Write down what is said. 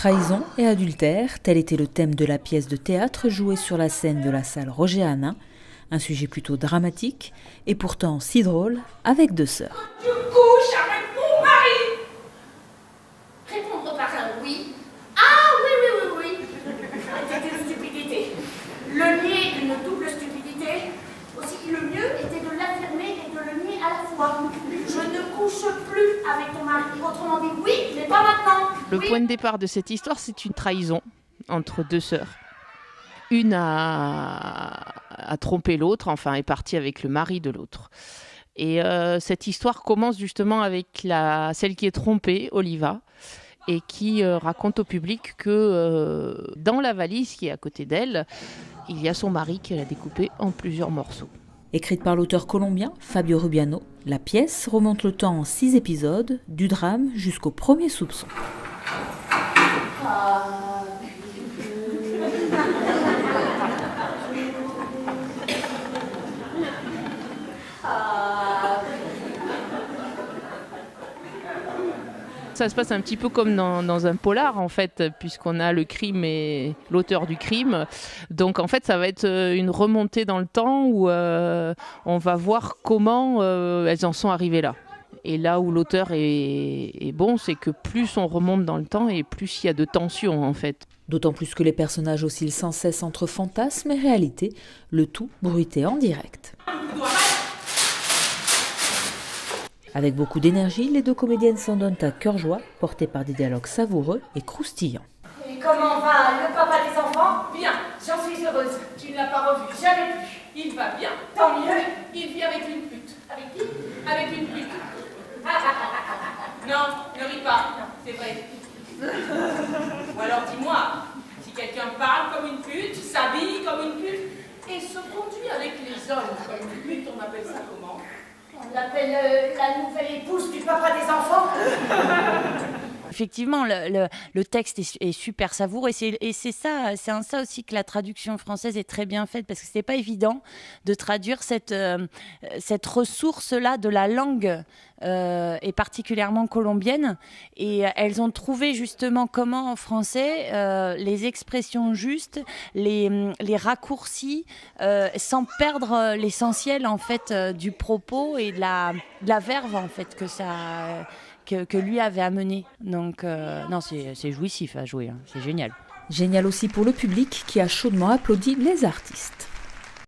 Trahison et adultère, tel était le thème de la pièce de théâtre jouée sur la scène de la salle Roger Hanin. Un sujet plutôt dramatique et pourtant si drôle, avec deux sœurs. Tu couches avec mon mari. Répondre par un oui. Ah oui. C'était une stupidité. Le nier est une double stupidité. Aussi, le mieux était de l'affirmer et de le nier à la fois. Je ne couche plus avec ton mari. Autrement dit, oui, mais pas maintenant. Le point de départ de cette histoire, c'est une trahison entre deux sœurs. Une a trompé l'autre, enfin est partie avec le mari de l'autre. Et cette histoire commence justement avec celle qui est trompée, Oliva, et qui raconte au public que dans la valise qui est à côté d'elle, il y a son mari qu'elle a découpé en plusieurs morceaux. Écrite par l'auteur colombien Fabio Rubiano, la pièce remonte le temps en 6 épisodes, du drame jusqu'au premier soupçon. Ça se passe un petit peu comme dans un polar en fait, puisqu'on a le crime et l'auteur du crime. Donc en fait ça va être une remontée dans le temps où on va voir comment elles en sont arrivées là. Et là où l'auteur est bon, c'est que plus on remonte dans le temps et plus il y a de tension en fait. D'autant plus que les personnages oscillent sans cesse entre fantasme et réalité, le tout bruité en direct. Avec beaucoup d'énergie, les deux comédiennes s'en donnent à cœur joie, portées par des dialogues savoureux et croustillants. Et comment va le papa des enfants? Bien, j'en suis heureuse. Tu ne l'as pas revu, jamais plus. Il va bien. Tant mieux. Il vit avec une pute. Avec qui? Avec une pute. Non, ne ris pas. C'est vrai. Ou alors dis-moi, si quelqu'un parle comme une pute, s'habille comme une pute et se conduit avec les hommes comme une pute, on appelle ça comment? On l'appelle la nouvelle épouse du papa des enfants. Effectivement, le texte est super savoureux et c'est en ça aussi que la traduction française est très bien faite, parce que c'est pas évident de traduire cette ressource-là de la langue et particulièrement colombienne. Et elles ont trouvé justement comment en français les expressions justes, les raccourcis, sans perdre l'essentiel en fait du propos et de la verve en fait que lui avait amené. Donc non, c'est jouissif à jouer, hein. C'est génial. Génial aussi pour le public qui a chaudement applaudi les artistes.